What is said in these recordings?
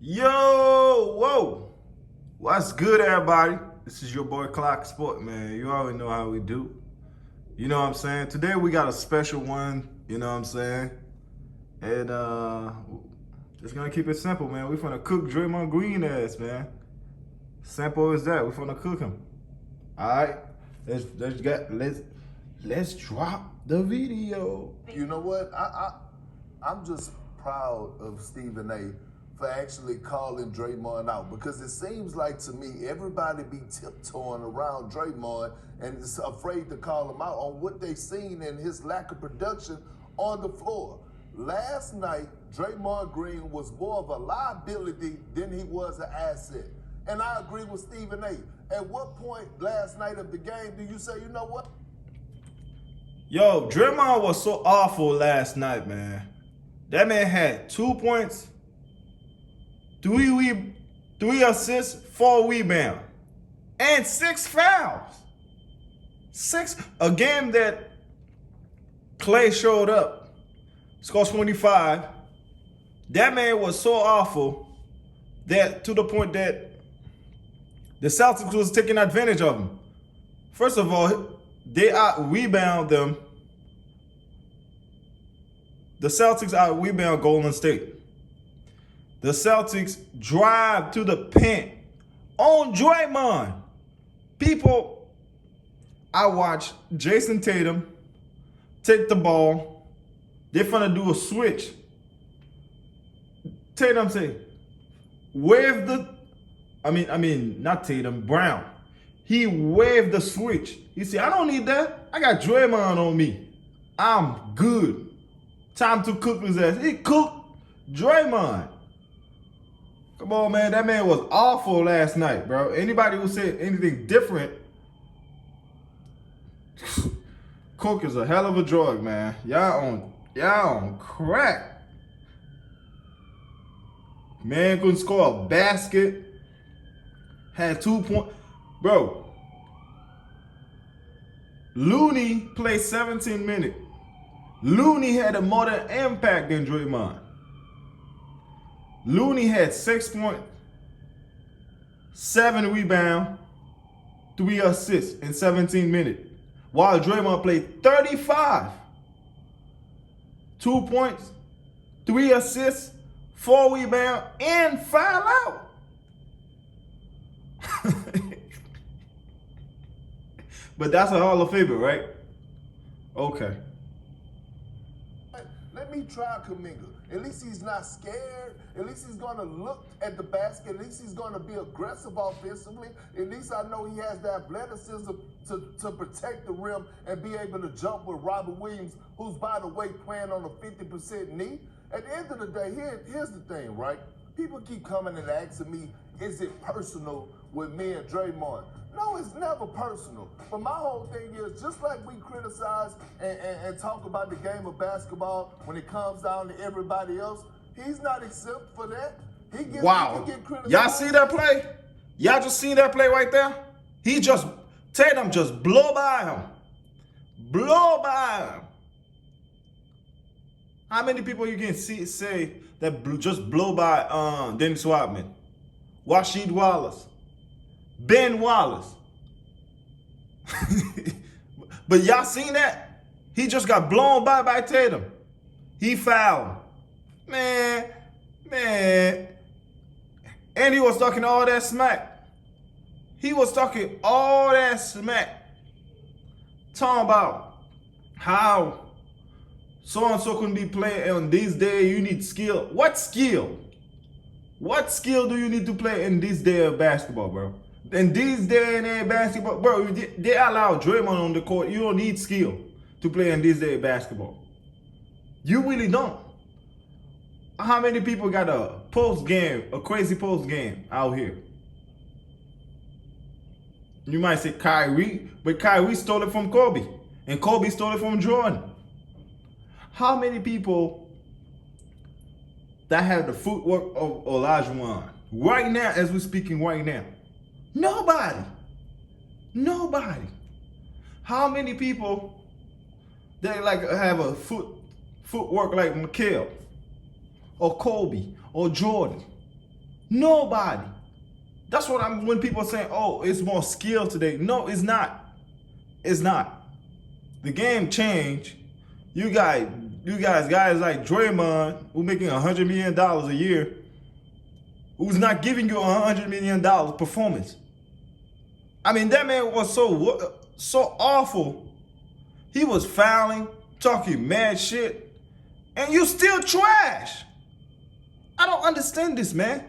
Yo, whoa. What's good, everybody? This is your boy Clock Sport, man. You already know how we do. You know what I'm saying? Today we got a special one, you know what I'm saying? And just gonna keep it simple, man. We finna cook Draymond Green ass, man. Simple as that. We finna cook him. Alright? Let's drop the video. You know what? I'm just proud of Stephen A. for actually calling Draymond out, because it seems like to me everybody be tiptoeing around Draymond and is afraid to call him out on what they seen in his lack of production on the floor. Last night, Draymond Green was more of a liability than he was an asset. And I agree with Stephen A. At what point last night of the game do you say, you know what? Yo, Draymond was so awful last night, man. That man had 2 points, three assists, 4 rebounds, and 6 fouls. A game that Clay showed up, scored 25. That man was so awful that to the point that the Celtics was taking advantage of him. First of all, they out-rebound them. The Celtics out-rebound Golden State. The Celtics drive to the paint on Draymond. People, I watched Jason Tatum take the ball. They're finna do a switch. Tatum say, not Tatum, Brown. He waved the switch. He said, I don't need that. I got Draymond on me. I'm good. Time to cook his ass. He cooked Draymond. Come on, man. That man was awful last night, bro. Anybody who said anything different, coke is a hell of a drug, man. Y'all on crack. Man couldn't score a basket. Had 2 points. Bro, Looney played 17 minutes. Looney had a more than impact than Draymond. Looney had 6 points, 7 rebounds, 3 assists in 17 minutes. While Draymond played 35. 2 points, 3 assists, 4 rebounds, and 5 out. But that's a Hall of Famer, right? Okay. Let me try Kuminga. At least he's not scared. At least he's going to look at the basket. At least he's going to be aggressive offensively. At least I know he has the athleticism to protect the rim and be able to jump with Robert Williams, who's, by the way, playing on a 50% knee. At the end of the day, here's the thing, right? People keep coming and asking me, is it personal with me and Draymond? No, it's never personal. But my whole thing is, just like we criticize and talk about the game of basketball when it comes down to everybody else, he's not exempt for that. He can get criticized. Y'all see that play? Y'all just seen that play right there? Tatum just blow by him. Blow by him. How many people you can say that just blow by Dennis Rodman, Rasheed Wallace, Ben Wallace? But y'all seen that? He just got blown by Tatum. He fouled. Man. And he was talking all that smack. Talking about how so-and-so couldn't be playing on this day. You need skill. What skill? What skill do you need to play in this day of basketball, bro? In this day and age basketball, bro, they allow Draymond on the court. You don't need skill to play in this day of basketball. You really don't. How many people got a crazy post game out here? You might say Kyrie, but Kyrie stole it from Kobe, and Kobe stole it from Jordan. How many people that have the footwork of Olajuwon right now, as we're speaking right now? Nobody. How many people that like have a footwork like Mikhail or Kobe or Jordan? Nobody. That's what I'm when people are saying, oh, it's more skill today. No, it's not. It's not. The game changed. Guys like Draymond, who making $100 million a year, who's not giving you $100 million performance. I mean, that man was so awful. He was fouling, talking mad shit, and you still trash. I don't understand this, man.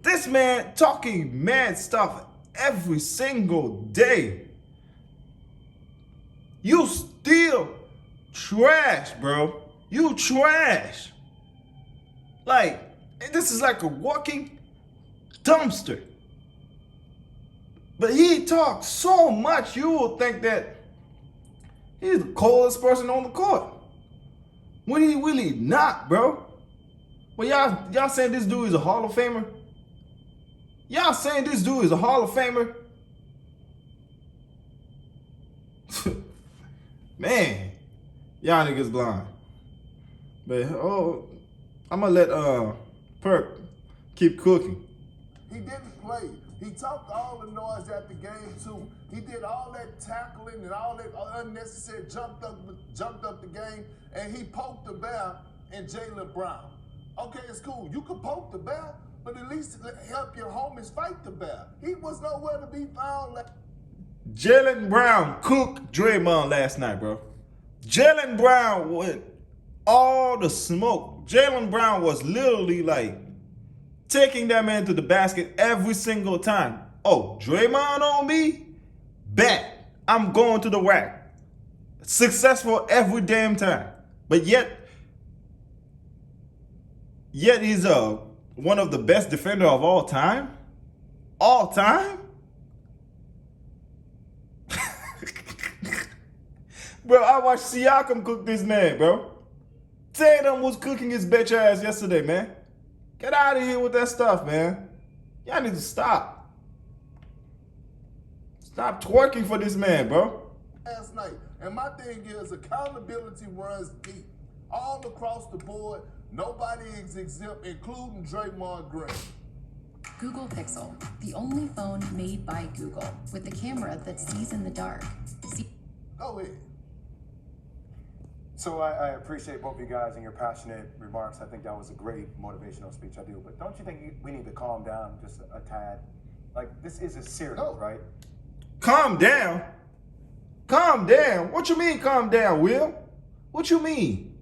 This man talking mad stuff every single day. You still trash, bro. You trash. Like, this is like a walking dumpster. But he talks so much, you will think that he's the coldest person on the court. When he really not, bro. Well, y'all saying this dude is a Hall of Famer? Y'all saying this dude is a Hall of Famer? Man, y'all niggas blind. But I'm gonna let Perk keep cooking. He didn't play. He talked all the noise at the game too. He did all that tackling and all that unnecessary jumped up the game, and he poked the bear in Jaylen Brown. Okay, it's cool. You could poke the bear, but at least help your homies fight the bear. He was nowhere to be found. Jaylen Brown cooked Draymond last night, bro. Jaylen Brown went all the smoke. Jaylen Brown was literally like taking that man to the basket every single time. Oh, Draymond on me? Bet. I'm going to the rack. Successful every damn time. But yet he's one of the best defender of all time? All time? Bro, I watched Siakam cook this man, bro. Tatum was cooking his bitch ass yesterday, man. Get out of here with that stuff, man. Y'all need to stop. Stop twerking for this man, bro. Last night. And my thing is accountability runs deep. All across the board, nobody is exempt, including Draymond Green. Google Pixel, the only phone made by Google, with the camera that sees in the dark. Go ahead. So I appreciate both of you guys and your passionate remarks. I think that was a great motivational speech. I do. But don't you think we need to calm down just a tad? Like, this is a serious, right? Calm down? Calm down? What you mean calm down, Will? What you mean?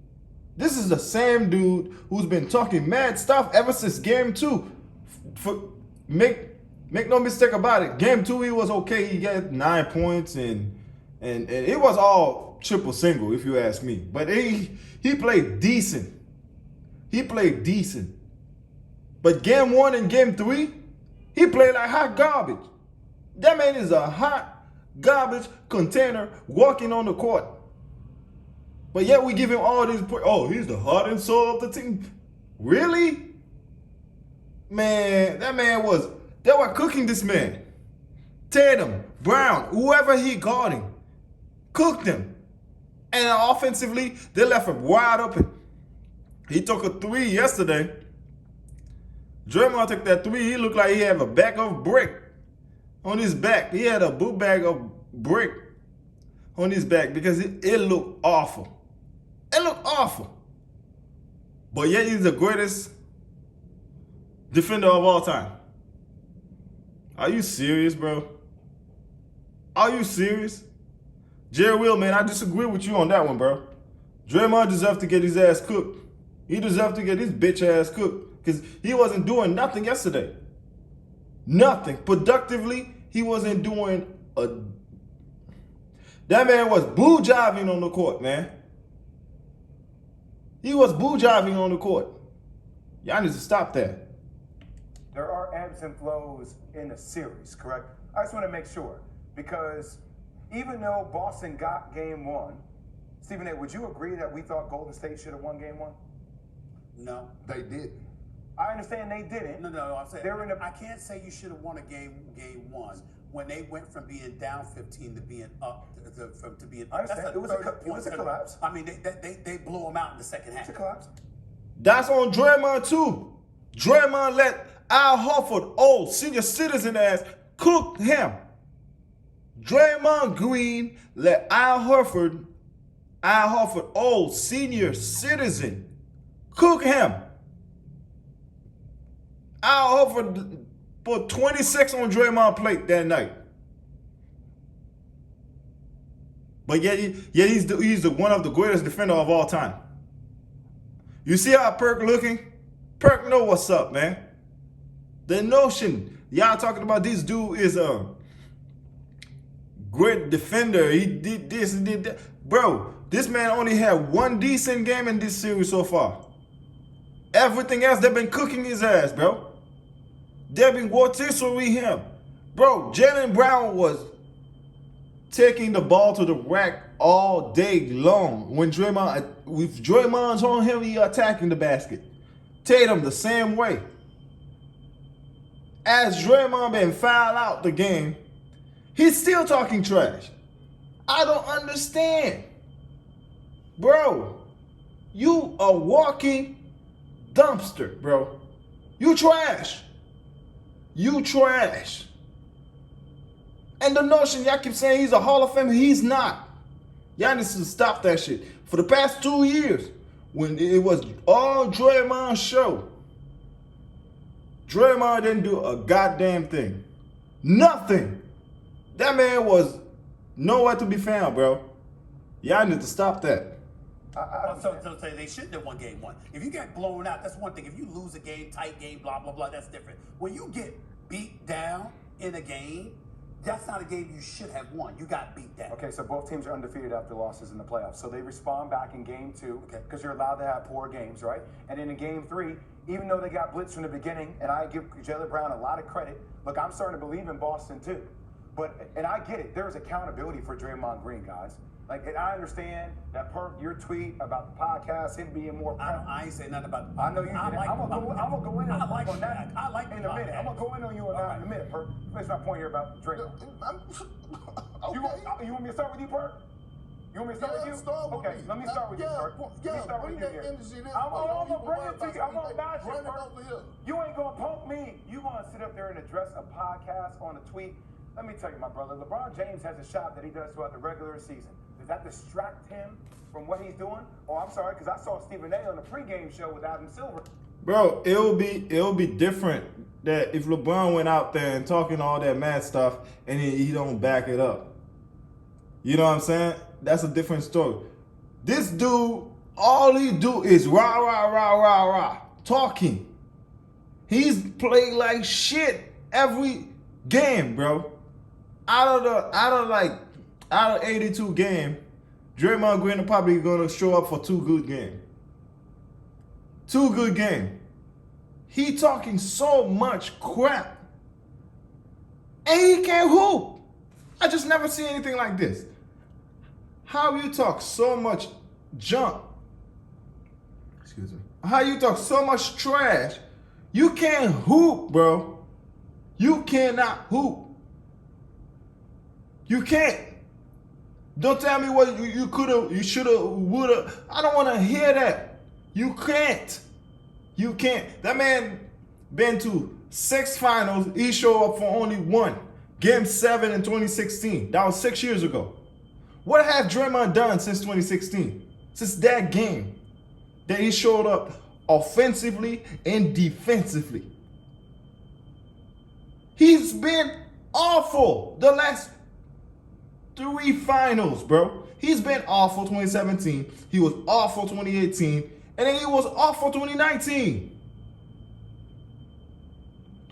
This is the same dude who's been talking mad stuff ever since game 2. Make no mistake about it. Game 2, he was okay. He got 9 points and it was all triple single, if you ask me. But he played decent. He played decent. But game 1 and game 3, he played like hot garbage. That man is a hot garbage container walking on the court. But yet we give him all these, he's the heart and soul of the team. Really? Man, they were cooking this man. Tatum, Brown, whoever he guarding, cooked him. And offensively, they left him wide open. He took a 3 yesterday. Draymond took that 3. He looked like he had a bag of brick on his back. He had a boot bag of brick on his back because it looked awful. It looked awful. But yet he's the greatest defender of all time. Are you serious, bro? Are you serious? Jerry Will, man, I disagree with you on that one, bro. Draymond deserved to get his ass cooked. He deserved to get his bitch ass cooked because he wasn't doing nothing yesterday. Nothing. Productively, he wasn't doing a... That man was boo-jiving on the court, man. He was boo-jiving on the court. Y'all need to stop that. There are ebbs and flows in a series, correct? I just want to make sure, because even though Boston got game 1, Stephen A., would you agree that we thought Golden State should have won game 1? No. They didn't. I understand they didn't. No, I'm saying I can't say you should have won a game 1 when they went from being down 15 to being up to being. I understand. It was a collapse. I mean, they blew them out in the second half. It's a collapse. That's on Draymond too. Draymond let Al Horford, old senior citizen ass, cooked him. Draymond Green let Al Horford, old senior citizen, cook him. Al Horford put 26 on Draymond plate that night. But yet he's the one of the greatest defender of all time. You see how Perk looking? Perk know what's up, man. The notion y'all talking about this dude is a great defender. He did this, he did that. Bro, this man only had one decent game in this series so far. Everything else, they've been cooking his ass, bro. They've been rotisserie him. Bro, Jaylen Brown was taking the ball to the rack all day long. When Draymond's on him, he attacking the basket. Tatum the same way. As Draymond been fouled out the game, he's still talking trash. I don't understand. Bro, you a walking dumpster, bro. You trash. You trash. And the notion, y'all keep saying he's a Hall of Famer, he's not. Y'all need to stop that shit. For the past 2 years, when it was all Draymond's show, Draymond didn't do a goddamn thing. Nothing. That man was nowhere to be found, bro. Y'all need to stop that. So they shouldn't have won game one. If you get blown out, that's one thing. If you lose a game, tight game, blah, blah, blah, that's different. When you get beat down in a game, that's not a game you should have won. You got beat down. Okay, so both teams are undefeated after losses in the playoffs. So they respond back in game two, because you're allowed to have 4 games, right? And then in game 3, even though they got blitzed from the beginning, and I give Jaylen Brown a lot of credit, look, I'm starting to believe in Boston too. And I get it, there's accountability for Draymond Green, guys. Like, and I understand that your tweet about the podcast, him being more. I ain't saying nothing about. I know you did. I'm gonna go in on that. I like in a minute. I'm gonna go in on you on that in a minute, Perk. Finish my point here about Draymond. Okay. You want me to start with you, Perk? You want me to start with you? Okay, let me start with you, Perk. Let me start with you here. I'm gonna bring it to you. I'm gonna bash you, Perk. You ain't gonna poke me. You gonna sit up there and address a podcast on a tweet. Let me tell you, my brother, LeBron James has a shot that he does throughout the regular season. Does that distract him from what he's doing? Oh, I'm sorry, because I saw Stephen A on the pregame show with Adam Silver. Bro, it'll be different that if LeBron went out there and talking all that mad stuff and he don't back it up. You know what I'm saying? That's a different story. This dude, all he do is rah, rah, rah, rah, rah, talking. He's played like shit every game, bro. Out of 82 game, Draymond Green are probably gonna show up for 2 good games. 2 good games. He talking so much crap. And he can't hoop. I just never see anything like this. How you talk so much junk? Excuse me. How you talk so much trash? You can't hoop, bro. You cannot hoop. You can't. Don't tell me what you coulda, you shoulda, woulda. I don't want to hear that. You can't. You can't. That man been to 6 finals. He showed up for only 1. Game 7 in 2016. That was 6 years ago. What have Draymond done since 2016? Since that game that he showed up offensively and defensively. He's been awful the last 3 finals, bro. He's been awful 2017. He was awful 2018. And then he was awful 2019.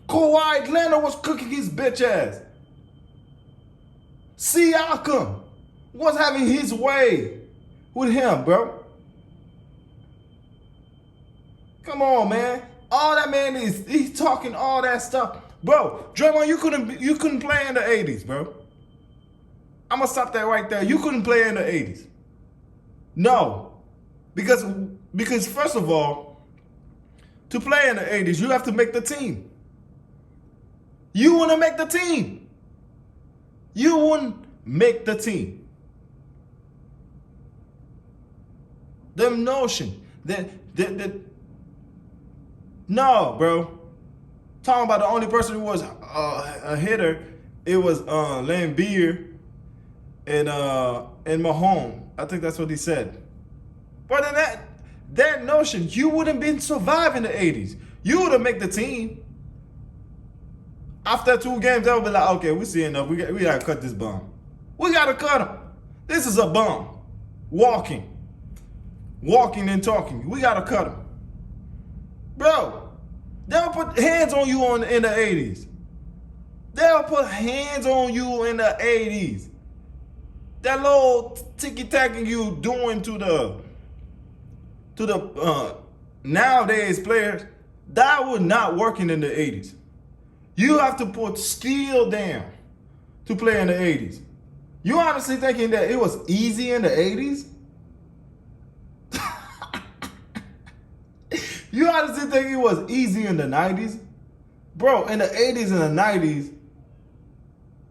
Kawhi Leonard was cooking his bitch ass. Siakam was having his way with him, bro. Come on, man. All that man is, he's talking all that stuff. Bro, Draymond, you couldn't play in the 80s, bro. I'm gonna stop that right there. You couldn't play in the 80s. No. Because first of all, to play in the 80s, you have to make the team. You wanna make the team. You wouldn't make the team. The notion that no, bro. Talking about the only person who was a hitter, it was Lambeer and Mahomes. I think that's what he said. But in that notion, you wouldn't been surviving the 80s. You would have made the team. After 2 games, they'll be like, okay, we see enough. We gotta cut this bum. We gotta cut him. This is a bum. Walking and talking. We gotta cut him. Bro, they'll put hands on you in the 80s. They'll put hands on you in the 80s. That little ticky-tacking you doing to the nowadays players, that was not working in the 80s. You have to put skill down to play in the 80s. You honestly thinking that it was easy in the 80s? You honestly think it was easy in the 90s? Bro, in the 80s and the 90s,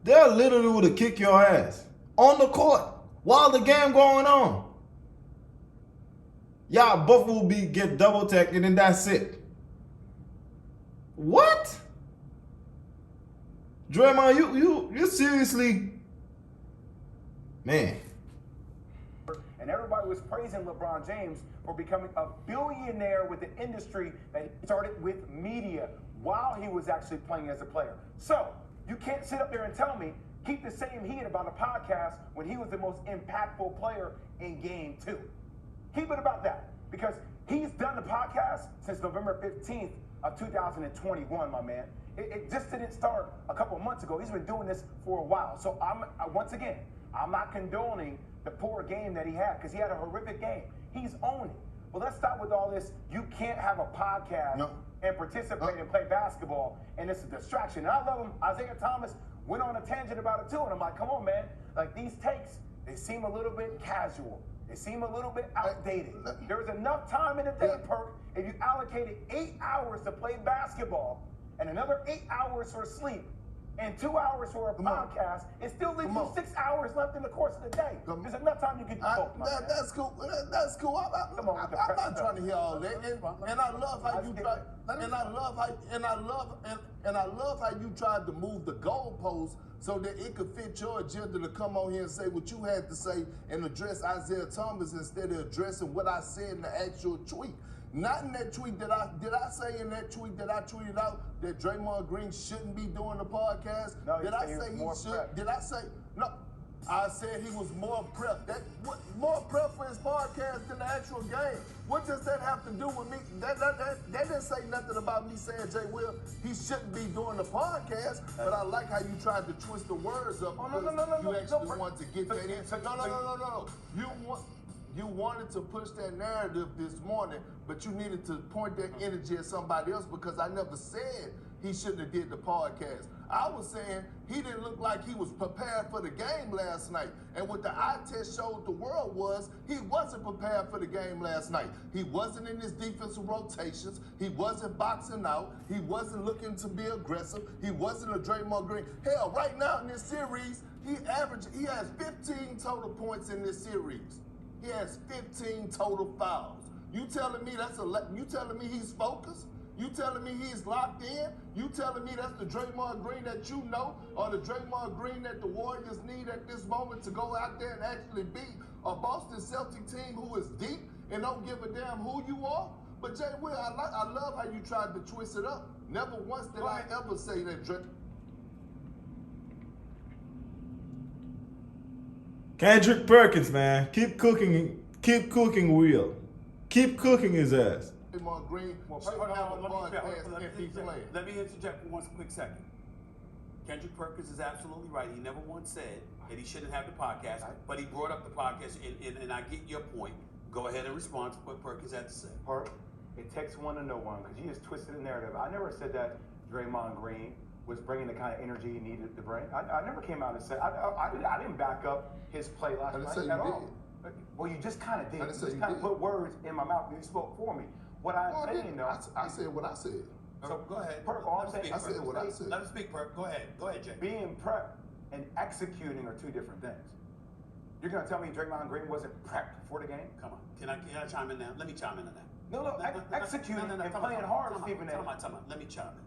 they literally would have kicked your ass on the court while the game going on. Y'all both will get double tacked and then that's it. What? Draymond, you seriously, man. And everybody was praising LeBron James for becoming a billionaire with the industry that he started with media while he was actually playing as a player. So you can't sit up there and tell me keep the same heat about a podcast when he was the most impactful player in Game 2. Keep it about that, because he's done the podcast since November 15th of 2021, my man. It just didn't start a couple of months ago. He's been doing this for a while. So once again, I'm not condoning the poor game that he had, because he had a horrific game. He's owned it. But let's stop with all this. You can't have a podcast and participate and play basketball, and it's a distraction. And I love him. Isaiah Thomas went on a tangent about it too, and I'm like, come on, man. Like, these takes, they seem a little bit casual. They seem a little bit outdated. There was enough time in the day, Perk, if you allocated 8 hours to play basketball and another 8 hours for sleep and 2 hours for a podcast, it still leaves you 6 hours left in the course of the day. There's enough time you can do both, my man. That's cool. That's cool. I'm not trying to hear all that. And I love how you tried. And I love how you tried to move the goalposts so that it could fit your agenda to come on here and say what you had to say and address Isaiah Thomas instead of addressing what I said in the actual tweet. Not in that tweet did I say in that tweet that I tweeted out that Draymond Green shouldn't be doing the podcast? No, did I say he should? Prep. Did I say no? I said he was more prep. More prep for his podcast than the actual game. What does that have to do with me? That didn't say nothing about me saying Jay Will he shouldn't be doing the podcast. But I like how you tried to twist the words up. You actually wanted to get that in. No. You wanted to push that narrative this morning, but you needed to point that energy at somebody else, because I never said he shouldn't have did the podcast. I was saying he didn't look like he was prepared for the game last night. And what the eye test showed the world was he wasn't prepared for the game last night. He wasn't in his defensive rotations. He wasn't boxing out. He wasn't looking to be aggressive. He wasn't a Draymond Green. Hell, right now in this series, he has 15 total points in this series. He has 15 total fouls. You telling me you telling me he's focused? You telling me he's locked in? You telling me that's the Draymond Green that you know, or the Draymond Green that the Warriors need at this moment to go out there and actually beat a Boston Celtic team who is deep and don't give a damn who you are? But Jay Will, I love how you tried to twist it up. Never once did I ever say that Kendrick Perkins, man. Keep cooking Will. Keep cooking his ass. Draymond Green let me interject for 1 quick second. Kendrick Perkins is absolutely right. He never once said that he shouldn't have the podcast, but he brought up the podcast, and I get your point. Go ahead and respond to what Perkins had to say. Perk, it takes one to know one, because you just twisted the narrative. I never said that Draymond Green was bringing the kind of energy he needed to bring. I never came out and said, I didn't back up his play last night at all. Well, you just kind of did. You just kind of put words in my mouth. You spoke for me. What I'm saying, though, I said what I said. So go ahead. Perk, all I'm saying, I said what I said. Let him speak, Perk. Go ahead, Jay. Being prepped and executing are two different things. You're going to tell me Draymond Green wasn't prepped for the game? Come on. Can I chime in now? Let me chime in on that. No, executing and playing hard is different. Time out. Let me chime in.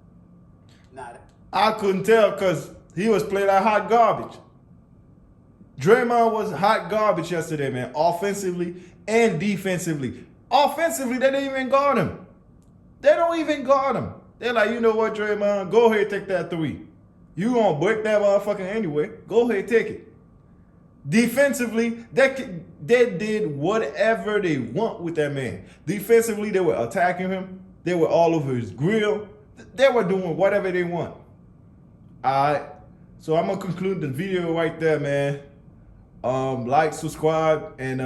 Not I couldn't tell because he was playing like hot garbage. Draymond was hot garbage yesterday, man. Offensively and defensively. Offensively, they didn't even guard him. They don't even guard him. They're like, you know what, Draymond? Go ahead, take that three. You gonna break that motherfucker anyway. Go ahead, take it. Defensively, they did whatever they want with that man. Defensively, they were attacking him. They were all over his grill. They were doing whatever they want. All right. So I'm gonna conclude the video right there, man. Like, subscribe, and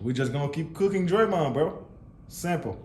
we're just gonna keep cooking Draymond, bro. Simple.